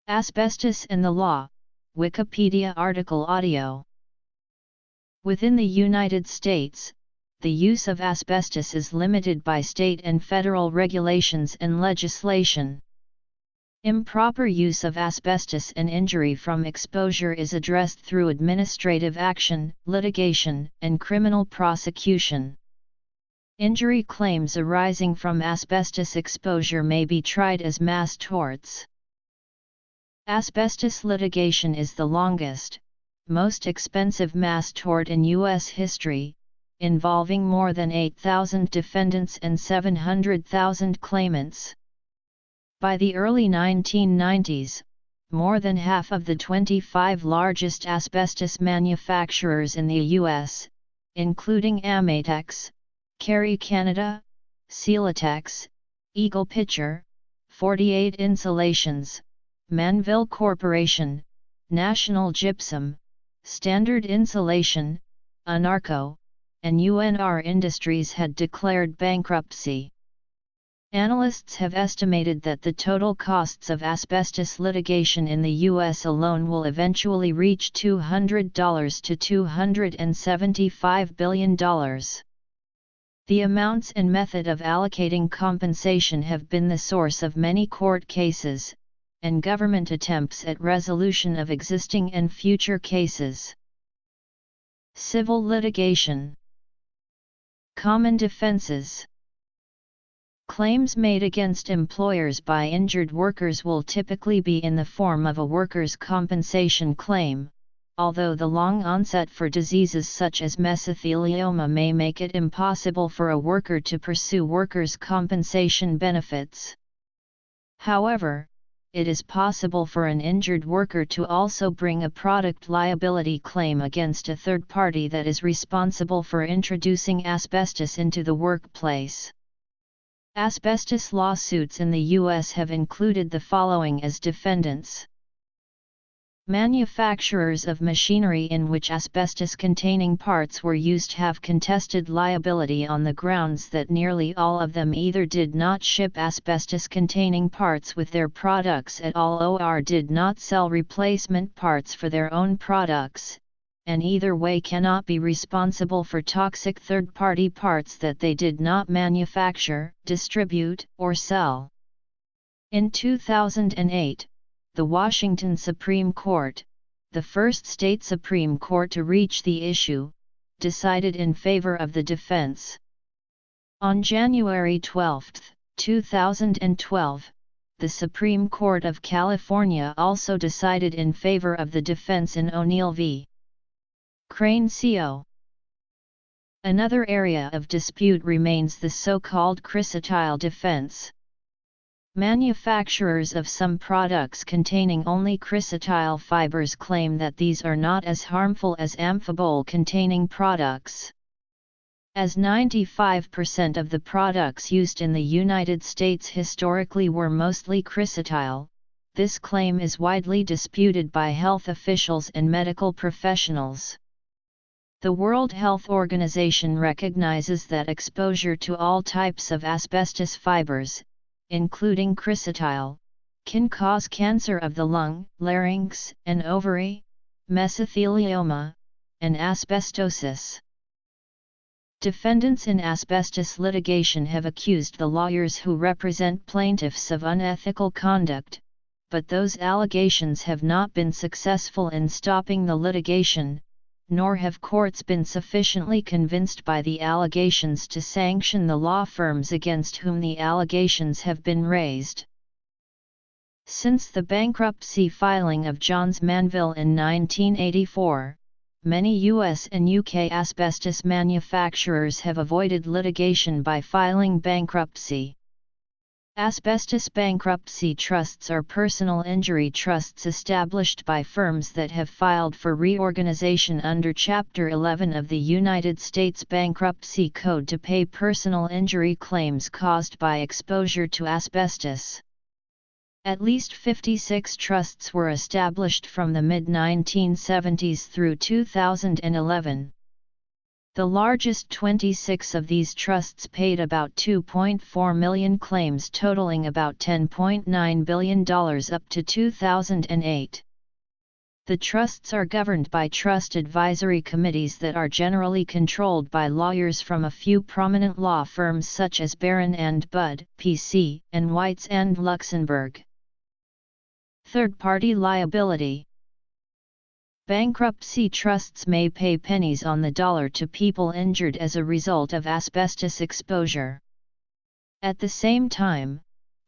Asbestos and the Law, Wikipedia article audio. Within the United States, the use of asbestos is limited by state and federal regulations and legislation. Improper use of asbestos and injury from exposure is addressed through administrative action, litigation, and criminal prosecution. Injury claims arising from asbestos exposure may be tried as mass torts. Asbestos litigation is the longest, most expensive mass tort in U.S. history, involving more than 8,000 defendants and 700,000 claimants. By the early 1990s, more than half of the 25 largest asbestos manufacturers in the U.S., including Amatex, Carey Canada, Celotex, Eagle Pitcher, 48 Insulations, Manville Corporation, National Gypsum, Standard Insulation, Anarco, and UNR Industries had declared bankruptcy. Analysts have estimated that the total costs of asbestos litigation in the U.S. alone will eventually reach $200 to $275 billion. The amounts and method of allocating compensation have been the source of many court cases, and government attempts at resolution of existing and future cases. Civil litigation. Common defenses. Claims made against employers by injured workers will typically be in the form of a workers' compensation claim, although the long onset for diseases such as mesothelioma may make it impossible for a worker to pursue workers' compensation benefits. However, it is possible for an injured worker to also bring a product liability claim against a third party that is responsible for introducing asbestos into the workplace. Asbestos lawsuits in the U.S. have included the following as defendants. Manufacturers of machinery in which asbestos-containing parts were used have contested liability on the grounds that nearly all of them either did not ship asbestos-containing parts with their products at all or did not sell replacement parts for their own products, and either way cannot be responsible for toxic third-party parts that they did not manufacture, distribute, or sell. In 2008, the Washington Supreme Court, the first state Supreme Court to reach the issue, decided in favor of the defense. On January 12, 2012, the Supreme Court of California also decided in favor of the defense in O'Neill v. Crane Co. Another area of dispute remains the so-called chrysotile defense. Manufacturers of some products containing only chrysotile fibers claim that these are not as harmful as amphibole-containing products. As 95% of the products used in the United States historically were mostly chrysotile, this claim is widely disputed by health officials and medical professionals. The World Health Organization recognizes that exposure to all types of asbestos fibers, including chrysotile, can cause cancer of the lung, larynx, and ovary, mesothelioma, and asbestosis. Defendants in asbestos litigation have accused the lawyers who represent plaintiffs of unethical conduct, but those allegations have not been successful in stopping the litigation, nor have courts been sufficiently convinced by the allegations to sanction the law firms against whom the allegations have been raised. Since the bankruptcy filing of Johns Manville in 1984, many U.S. and UK asbestos manufacturers have avoided litigation by filing bankruptcy. Asbestos bankruptcy trusts are personal injury trusts established by firms that have filed for reorganization under Chapter 11 of the United States Bankruptcy Code to pay personal injury claims caused by exposure to asbestos. At least 56 trusts were established from the mid-1970s through 2011. The largest 26 of these trusts paid about 2.4 million claims totaling about $10.9 billion up to 2008. The trusts are governed by trust advisory committees that are generally controlled by lawyers from a few prominent law firms such as Barron and Budd, P.C., and Whites and Luxenberg. Third-party liability. Bankruptcy trusts may pay pennies on the dollar to people injured as a result of asbestos exposure. At the same time,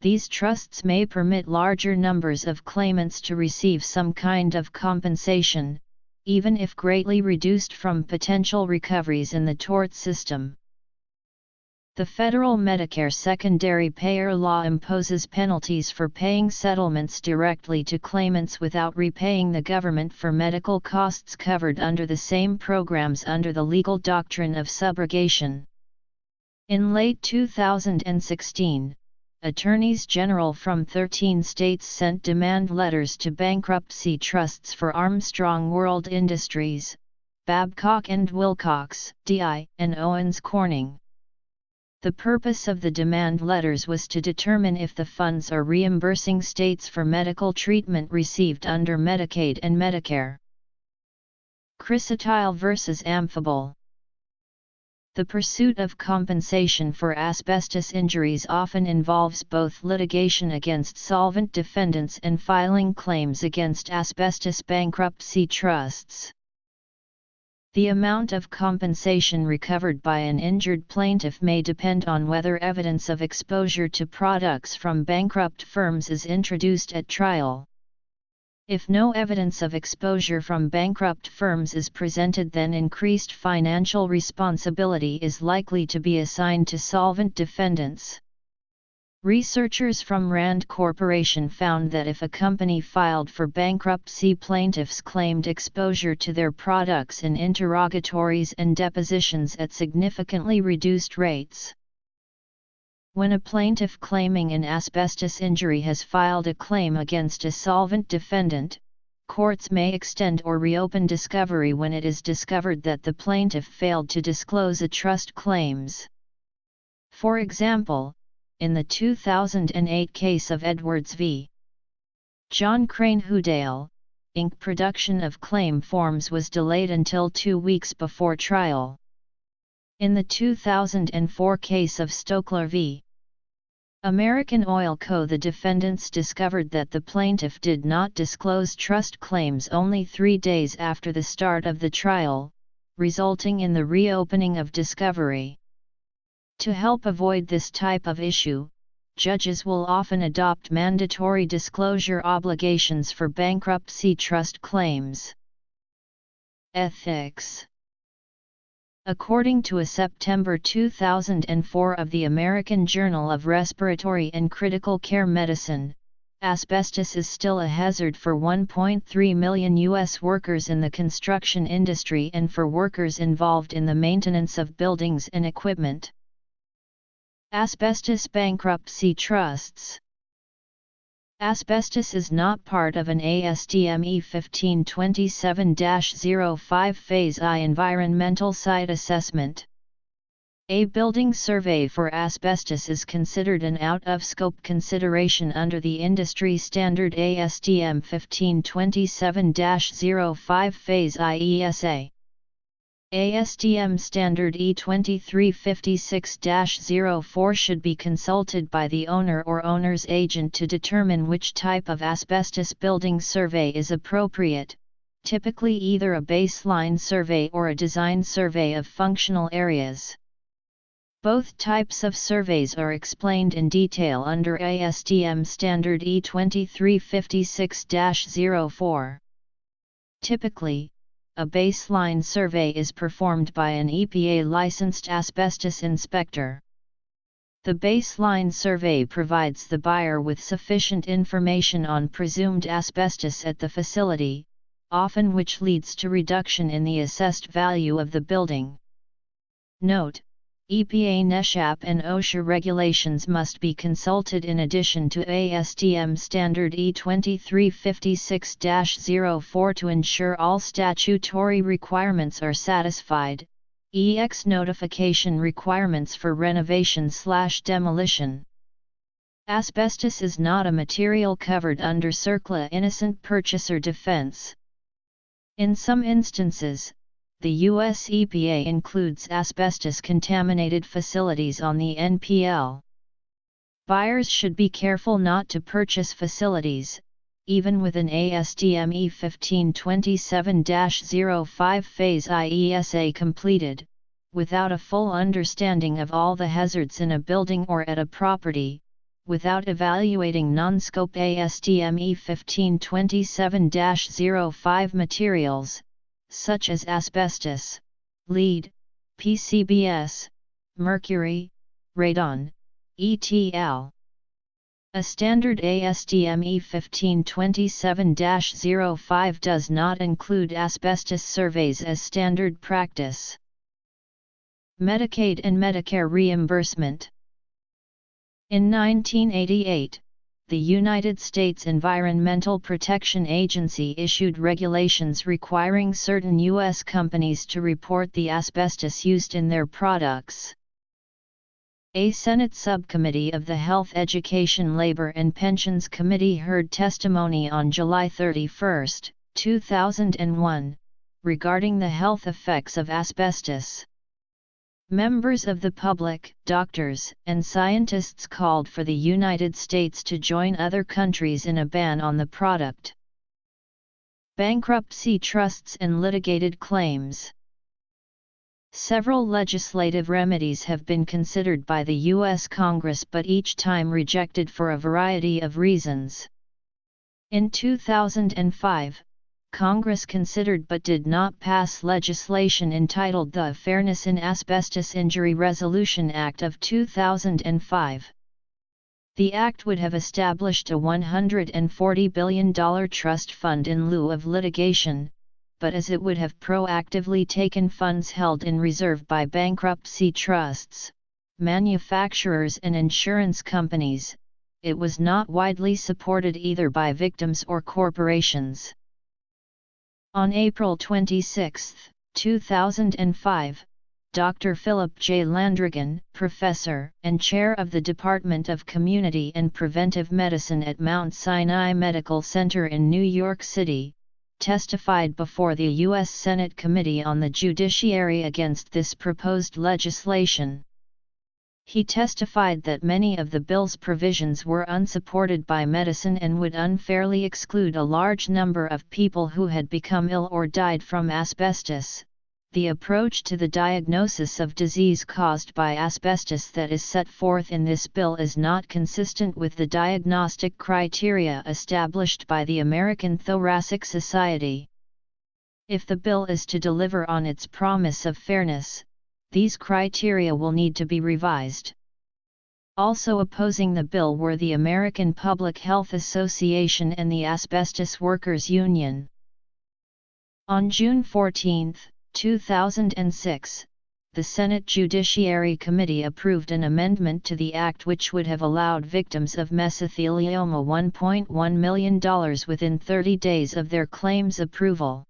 these trusts may permit larger numbers of claimants to receive some kind of compensation, even if greatly reduced from potential recoveries in the tort system. The federal Medicare secondary payer law imposes penalties for paying settlements directly to claimants without repaying the government for medical costs covered under the same programs under the legal doctrine of subrogation. In late 2016, Attorneys General from 13 states sent demand letters to bankruptcy trusts for Armstrong World Industries, Babcock and Wilcox, DI, and Owens Corning. The purpose of the demand letters was to determine if the funds are reimbursing states for medical treatment received under Medicaid and Medicare. Chrysotile versus Amphibole. The pursuit of compensation for asbestos injuries often involves both litigation against solvent defendants and filing claims against asbestos bankruptcy trusts. The amount of compensation recovered by an injured plaintiff may depend on whether evidence of exposure to products from bankrupt firms is introduced at trial. If no evidence of exposure from bankrupt firms is presented, then increased financial responsibility is likely to be assigned to solvent defendants. Researchers from Rand Corporation found that if a company filed for bankruptcy, plaintiffs claimed exposure to their products in interrogatories and depositions at significantly reduced rates. When a plaintiff claiming an asbestos injury has filed a claim against a solvent defendant, courts may extend or reopen discovery when it is discovered that the plaintiff failed to disclose a trust claims. For example, in the 2008 case of Edwards v. John Crane Houdale, Inc., production of claim forms was delayed until 2 weeks before trial. In the 2004 case of Stokler v. American Oil Co., the defendants discovered that the plaintiff did not disclose trust claims only 3 days after the start of the trial, resulting in the reopening of discovery. To help avoid this type of issue, judges will often adopt mandatory disclosure obligations for bankruptcy trust claims. Ethics. According to a September 2004 of the American Journal of Respiratory and Critical Care Medicine, asbestos is still a hazard for 1.3 million U.S. workers in the construction industry and for workers involved in the maintenance of buildings and equipment. Asbestos bankruptcy trusts. Asbestos is not part of an ASTM E1527-05 Phase I environmental site assessment. A building survey for asbestos is considered an out-of-scope consideration under the industry standard ASTM 1527-05 Phase I ESA. ASTM standard E2356-04 should be consulted by the owner or owner's agent to determine which type of asbestos building survey is appropriate, typically either a baseline survey or a design survey of functional areas. Both types of surveys are explained in detail under ASTM standard E2356-04. Typically, a baseline survey is performed by an EPA-licensed asbestos inspector. The baseline survey provides the buyer with sufficient information on presumed asbestos at the facility, often which leads to reduction in the assessed value of the building. Note: EPA NESHAP and OSHA regulations must be consulted in addition to ASTM standard E2356-04 to ensure all statutory requirements are satisfied. EX notification requirements for renovation/demolition. Asbestos is not a material covered under CERCLA innocent purchaser defense. In some instances, the U.S. EPA includes asbestos-contaminated facilities on the NPL. Buyers should be careful not to purchase facilities, even with an ASTM E1527-05 Phase IESA completed, without a full understanding of all the hazards in a building or at a property, without evaluating non-scope ASTM E1527-05 materials, such as asbestos, lead, PCBs, mercury, radon, etc. A standard ASTM E1527-05 does not include asbestos surveys as standard practice. Medicaid and Medicare reimbursement. In 1988, the United States Environmental Protection Agency issued regulations requiring certain U.S. companies to report the asbestos used in their products. A Senate subcommittee of the Health, Education, Labor and Pensions Committee heard testimony on July 31, 2001, regarding the health effects of asbestos. Members of the public, doctors, and scientists called for the United States to join other countries in a ban on the product. Bankruptcy trusts and litigated claims. Several legislative remedies have been considered by the U.S. Congress but each time rejected for a variety of reasons. In 2005, Congress considered but did not pass legislation entitled the Fairness in Asbestos Injury Resolution Act of 2005. The act would have established a $140 billion trust fund in lieu of litigation, but as it would have proactively taken funds held in reserve by bankruptcy trusts, manufacturers and insurance companies, it was not widely supported either by victims or corporations. On April 26, 2005, Dr. Philip J. Landrigan, professor and chair of the Department of Community and Preventive Medicine at Mount Sinai Medical Center in New York City, testified before the U.S. Senate Committee on the Judiciary against this proposed legislation. He testified that many of the bill's provisions were unsupported by medicine and would unfairly exclude a large number of people who had become ill or died from asbestos. The approach to the diagnosis of disease caused by asbestos that is set forth in this bill is not consistent with the diagnostic criteria established by the American Thoracic Society. If the bill is to deliver on its promise of fairness, these criteria will need to be revised. Also opposing the bill were the American Public Health Association and the Asbestos Workers Union. On June 14, 2006, the Senate Judiciary Committee approved an amendment to the act which would have allowed victims of mesothelioma $1.1 million within 30 days of their claim's approval.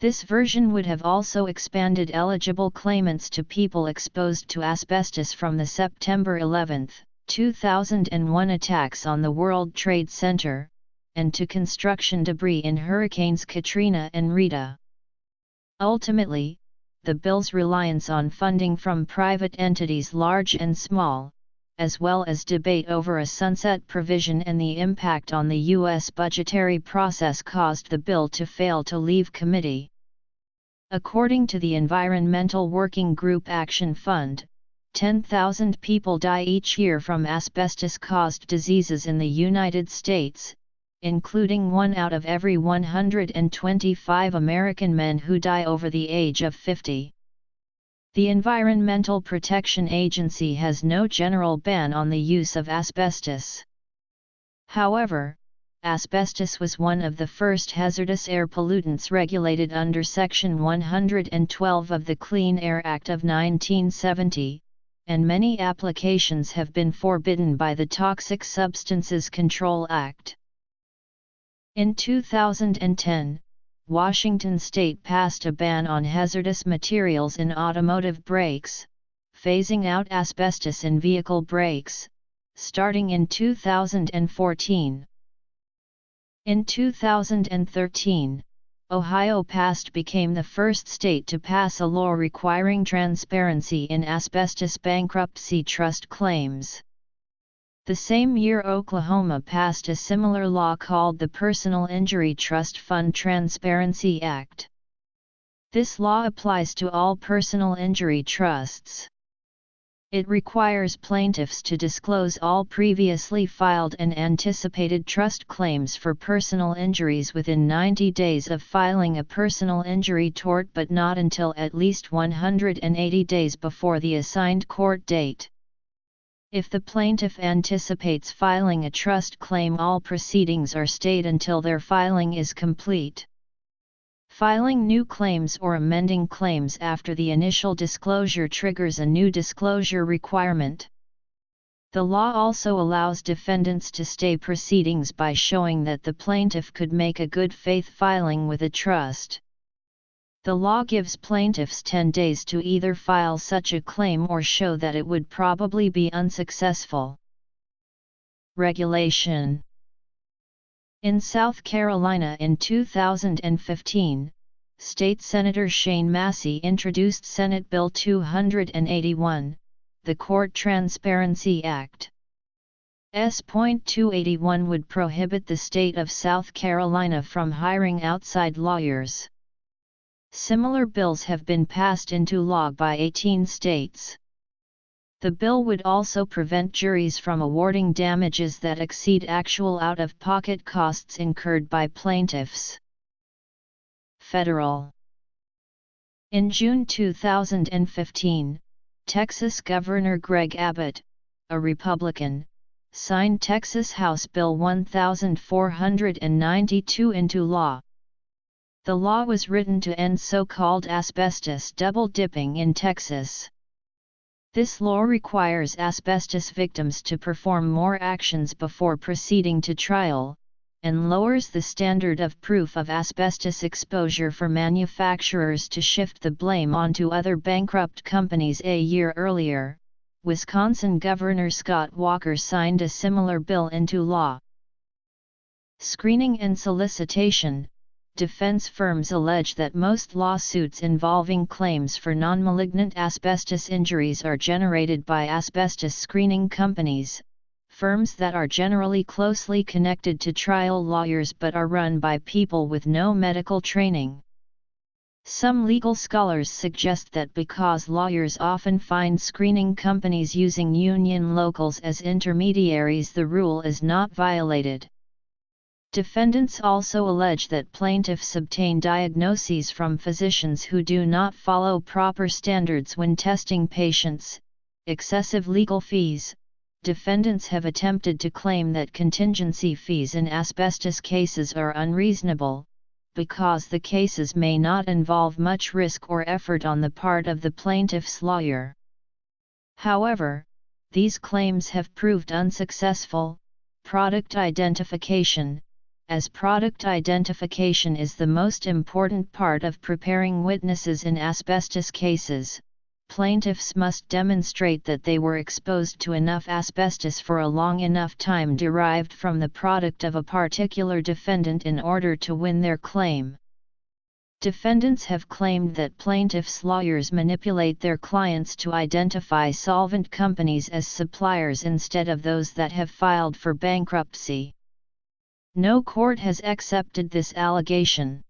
This version would have also expanded eligible claimants to people exposed to asbestos from the September 11, 2001 attacks on the World Trade Center, and to construction debris in Hurricanes Katrina and Rita. Ultimately, the bill's reliance on funding from private entities large and small, as well as debate over a sunset provision and the impact on the U.S. budgetary process caused the bill to fail to leave committee. According to the Environmental Working Group Action Fund, 10,000 people die each year from asbestos-caused diseases in the United States, including 1 out of every 125 American men who die over the age of 50. The Environmental Protection Agency has no general ban on the use of asbestos. However, asbestos was one of the first hazardous air pollutants regulated under Section 112 of the Clean Air Act of 1970, and many applications have been forbidden by the Toxic Substances Control Act. In 2010, Washington state passed a ban on hazardous materials in automotive brakes, phasing out asbestos in vehicle brakes, starting in 2014. In 2013, Ohio became the first state to pass a law requiring transparency in asbestos bankruptcy trust claims. The same year Oklahoma passed a similar law called the Personal Injury Trust Fund Transparency Act. This law applies to all personal injury trusts. It requires plaintiffs to disclose all previously filed and anticipated trust claims for personal injuries within 90 days of filing a personal injury tort, but not until at least 180 days before the assigned court date. If the plaintiff anticipates filing a trust claim, all proceedings are stayed until their filing is complete. Filing new claims or amending claims after the initial disclosure triggers a new disclosure requirement. The law also allows defendants to stay proceedings by showing that the plaintiff could make a good faith filing with a trust. The law gives plaintiffs 10 days to either file such a claim or show that it would probably be unsuccessful. Regulation. In South Carolina in 2015, State Senator Shane Massey introduced Senate Bill 281, the Court Transparency Act. S.281 would prohibit the state of South Carolina from hiring outside lawyers. Similar bills have been passed into law by 18 states. The bill would also prevent juries from awarding damages that exceed actual out-of-pocket costs incurred by plaintiffs. Federal. In June 2015, Texas Governor Greg Abbott, a Republican, signed Texas House Bill 1492 into law. The law was written to end so-called asbestos double-dipping in Texas. This law requires asbestos victims to perform more actions before proceeding to trial, and lowers the standard of proof of asbestos exposure for manufacturers to shift the blame onto other bankrupt companies. A year earlier, Wisconsin Governor Scott Walker signed a similar bill into law. Screening and solicitation. Defense firms allege that most lawsuits involving claims for non-malignant asbestos injuries are generated by asbestos screening companies, firms that are generally closely connected to trial lawyers but are run by people with no medical training. Some legal scholars suggest that because lawyers often find screening companies using union locals as intermediaries, the rule is not violated. Defendants also allege that plaintiffs obtain diagnoses from physicians who do not follow proper standards when testing patients. Excessive legal fees. Defendants have attempted to claim that contingency fees in asbestos cases are unreasonable, because the cases may not involve much risk or effort on the part of the plaintiff's lawyer. However, these claims have proved unsuccessful. Product identification. As product identification is the most important part of preparing witnesses in asbestos cases, plaintiffs must demonstrate that they were exposed to enough asbestos for a long enough time derived from the product of a particular defendant in order to win their claim. Defendants have claimed that plaintiffs' lawyers manipulate their clients to identify solvent companies as suppliers instead of those that have filed for bankruptcy. No court has accepted this allegation.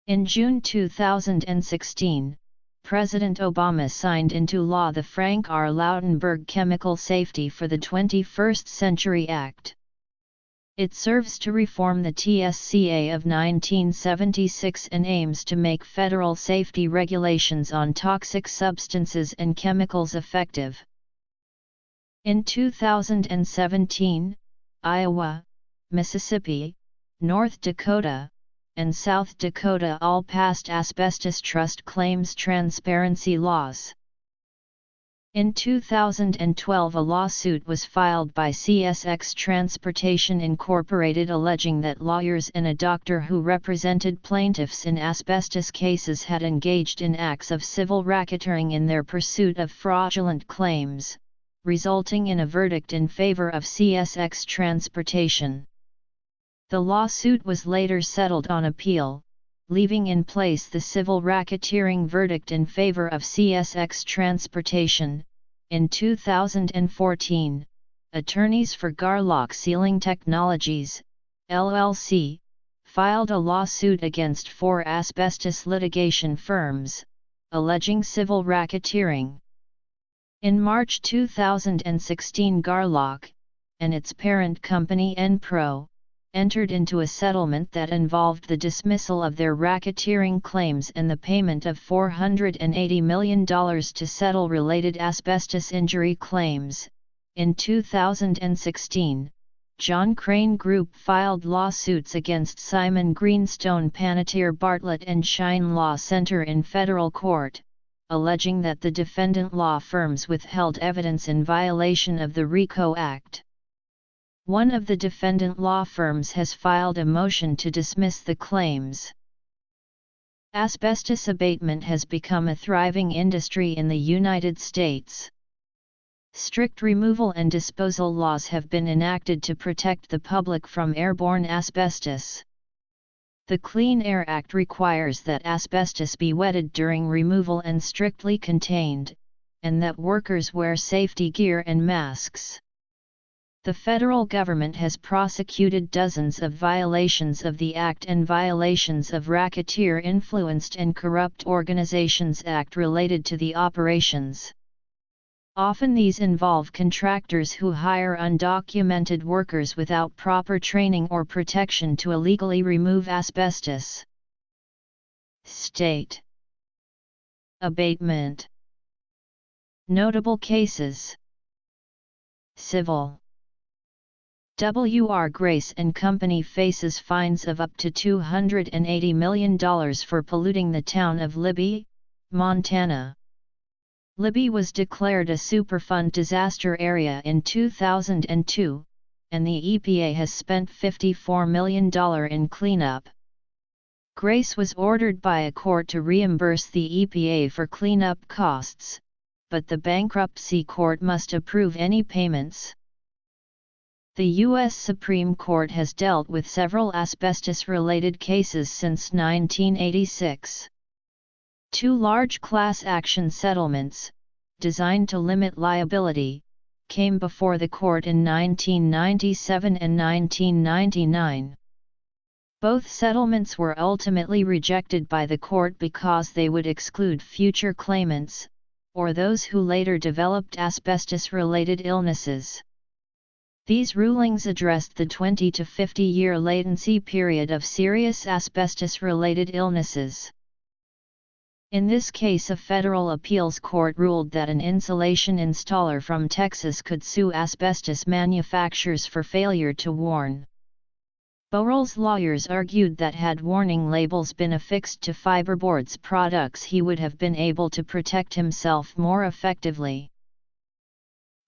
In June 2016, President Obama signed into law the Frank R. Lautenberg Chemical Safety for the 21st Century Act. It serves to reform the TSCA of 1976 and aims to make federal safety regulations on toxic substances and chemicals effective. In 2017, Iowa, Mississippi, North Dakota, and South Dakota all passed asbestos trust claims transparency laws. In 2012, a lawsuit was filed by CSX Transportation Incorporated alleging that lawyers and a doctor who represented plaintiffs in asbestos cases had engaged in acts of civil racketeering in their pursuit of fraudulent claims, resulting in a verdict in favor of CSX Transportation. The lawsuit was later settled on appeal, leaving in place the civil racketeering verdict in favor of CSX Transportation. In 2014, attorneys for Garlock Sealing Technologies, LLC, filed a lawsuit against 4 asbestos litigation firms, alleging civil racketeering. In March 2016, Garlock, and its parent company Enpro, entered into a settlement that involved the dismissal of their racketeering claims and the payment of $480 million to settle related asbestos injury claims. In 2016, John Crane Group filed lawsuits against Simon Greenstone Panettiere Bartlett and Shine Law Center in federal court, alleging that the defendant law firms withheld evidence in violation of the RICO Act. One of the defendant law firms has filed a motion to dismiss the claims. Asbestos abatement has become a thriving industry in the United States. Strict removal and disposal laws have been enacted to protect the public from airborne asbestos. The Clean Air Act requires that asbestos be wetted during removal and strictly contained, and that workers wear safety gear and masks. The federal government has prosecuted dozens of violations of the Act and violations of Racketeer-Influenced and Corrupt Organizations Act related to the operations. Often these involve contractors who hire undocumented workers without proper training or protection to illegally remove asbestos. State abatement. Notable cases. Civil. W.R. Grace and Company faces fines of up to $280 million for polluting the town of Libby, Montana. Libby was declared a Superfund disaster area in 2002, and the EPA has spent $54 million in cleanup. Grace was ordered by a court to reimburse the EPA for cleanup costs, but the bankruptcy court must approve any payments. The U.S. Supreme Court has dealt with several asbestos-related cases since 1986. 2 large class action settlements, designed to limit liability, came before the court in 1997 and 1999. Both settlements were ultimately rejected by the court because they would exclude future claimants, or those who later developed asbestos-related illnesses. These rulings addressed the 20 to 50-year latency period of serious asbestos-related illnesses. In this case, a federal appeals court ruled that an insulation installer from Texas could sue asbestos manufacturers for failure to warn. Borrell's lawyers argued that had warning labels been affixed to fiberboard's products, he would have been able to protect himself more effectively.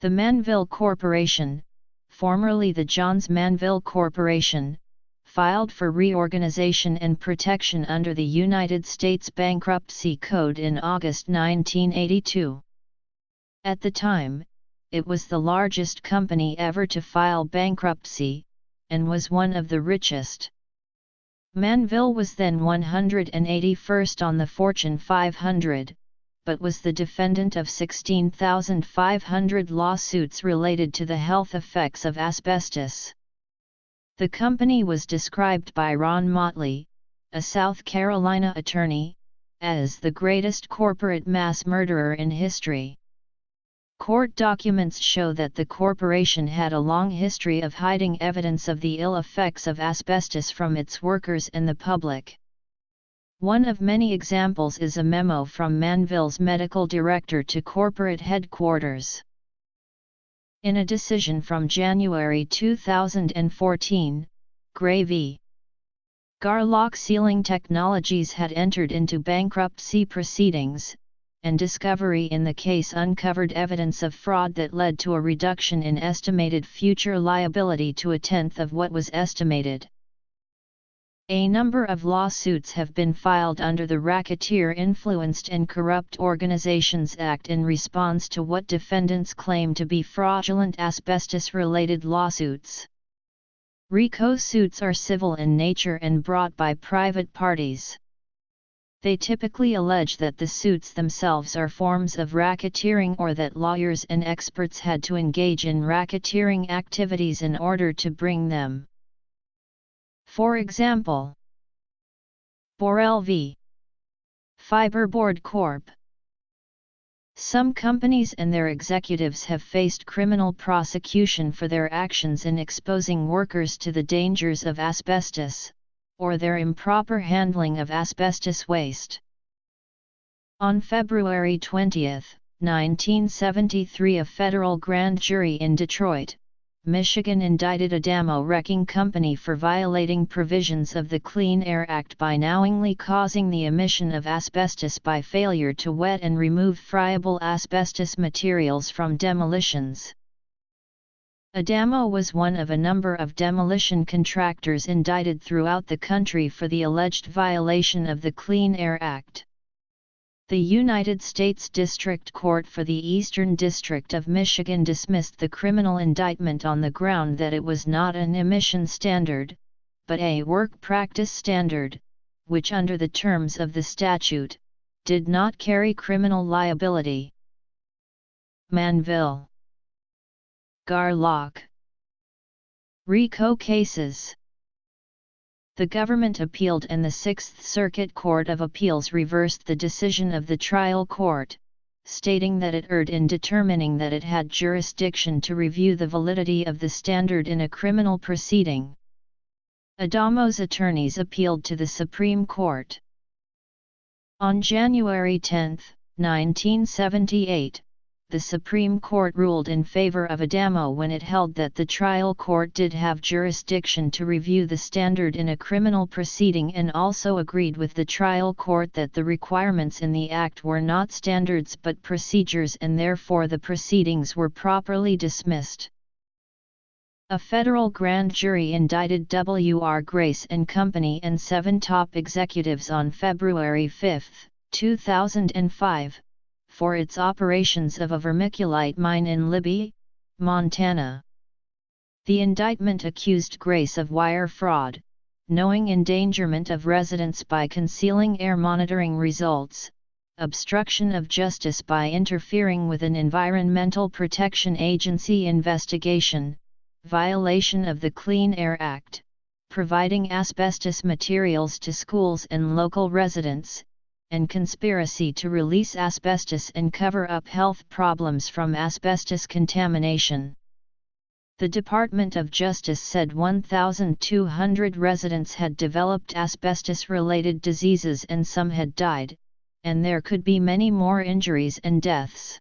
The Manville Corporation, formerly the Johns Manville Corporation, filed for reorganization and protection under the United States Bankruptcy Code in August 1982. At the time, it was the largest company ever to file bankruptcy, and was one of the richest. Manville was then 181st on the Fortune 500, but was the defendant of 16,500 lawsuits related to the health effects of asbestos. The company was described by Ron Motley, a South Carolina attorney, as the greatest corporate mass murderer in history. Court documents show that the corporation had a long history of hiding evidence of the ill effects of asbestos from its workers and the public. One of many examples is a memo from Manville's medical director to corporate headquarters. In a decision from January 2014, Gray v. Garlock Sealing Technologies had entered into bankruptcy proceedings, and discovery in the case uncovered evidence of fraud that led to a reduction in estimated future liability to a tenth of what was estimated. A number of lawsuits have been filed under the Racketeer Influenced and Corrupt Organizations Act in response to what defendants claim to be fraudulent asbestos-related lawsuits. RICO suits are civil in nature and brought by private parties. They typically allege that the suits themselves are forms of racketeering or that lawyers and experts had to engage in racketeering activities in order to bring them. For example, Borel v. Fiberboard Corp. Some companies and their executives have faced criminal prosecution for their actions in exposing workers to the dangers of asbestos, or their improper handling of asbestos waste. On February 20, 1973, a federal grand jury in Detroit, Michigan indicted a damo wrecking company for violating provisions of the Clean Air Act by knowingly causing the emission of asbestos by failure to wet and remove friable asbestos materials from demolitions. Adamo was one of a number of demolition contractors indicted throughout the country for the alleged violation of the Clean Air Act. The United States District Court for the Eastern District of Michigan dismissed the criminal indictment on the ground that it was not an emission standard, but a work practice standard, which under the terms of the statute, did not carry criminal liability. Manville, Garlock. RICO cases. The government appealed and the Sixth Circuit Court of Appeals reversed the decision of the trial court, stating that it erred in determining that it had jurisdiction to review the validity of the standard in a criminal proceeding. Adamo's attorneys appealed to the Supreme Court. On January 10, 1978, the Supreme Court ruled in favor of Adamo when it held that the trial court did have jurisdiction to review the standard in a criminal proceeding and also agreed with the trial court that the requirements in the Act were not standards but procedures and therefore the proceedings were properly dismissed. A federal grand jury indicted W.R. Grace and Company and 7 top executives on February 5, 2005, for its operations of a vermiculite mine in Libby, Montana. The indictment accused Grace of wire fraud, knowing endangerment of residents by concealing air monitoring results, obstruction of justice by interfering with an Environmental Protection Agency investigation, violation of the Clean Air Act, providing asbestos materials to schools and local residents, and conspiracy to release asbestos and cover up health problems from asbestos contamination. The Department of Justice said 1,200 residents had developed asbestos-related diseases and some had died, and there could be many more injuries and deaths.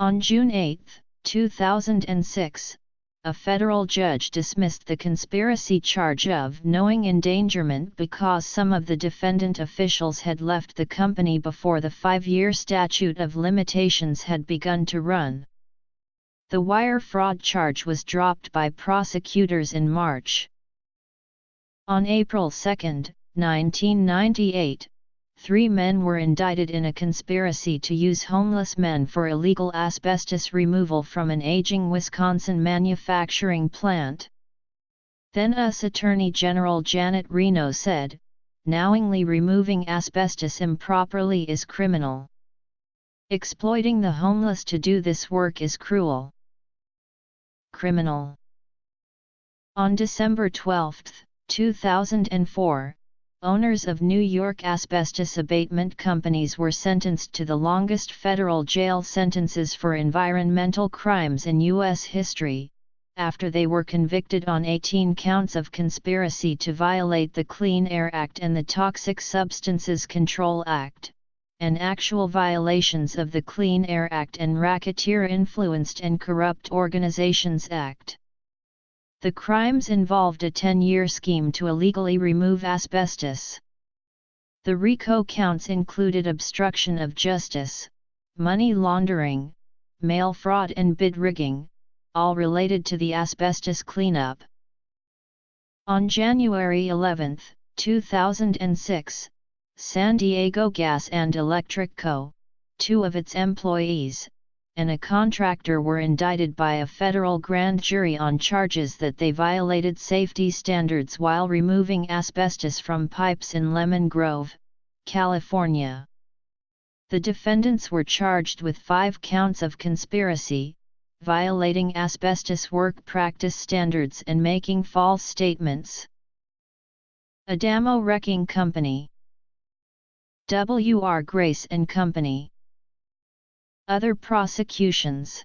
On June 8, 2006, a federal judge dismissed the conspiracy charge of knowing endangerment because some of the defendant officials had left the company before the 5-year statute of limitations had begun to run. The wire fraud charge was dropped by prosecutors in March. On April 2, 1998, 3 men were indicted in a conspiracy to use homeless men for illegal asbestos removal from an aging Wisconsin manufacturing plant. Then-US Attorney General Janet Reno said, "Knowingly removing asbestos improperly is criminal. Exploiting the homeless to do this work is cruel." Criminal. On December 12, 2004, owners of New York asbestos abatement companies were sentenced to the longest federal jail sentences for environmental crimes in U.S. history, after they were convicted on 18 counts of conspiracy to violate the Clean Air Act and the Toxic Substances Control Act, and actual violations of the Clean Air Act and Racketeer Influenced and Corrupt Organizations Act. The crimes involved a 10-year scheme to illegally remove asbestos. The RICO counts included obstruction of justice, money laundering, mail fraud and bid rigging, all related to the asbestos cleanup. On January 11, 2006, San Diego Gas and Electric Co., 2 of its employees, and a contractor were indicted by a federal grand jury on charges that they violated safety standards while removing asbestos from pipes in Lemon Grove, California. The defendants were charged with 5 counts of conspiracy, violating asbestos work practice standards and making false statements. Adamo Wrecking Company, W.R. Grace & Company. Other prosecutions.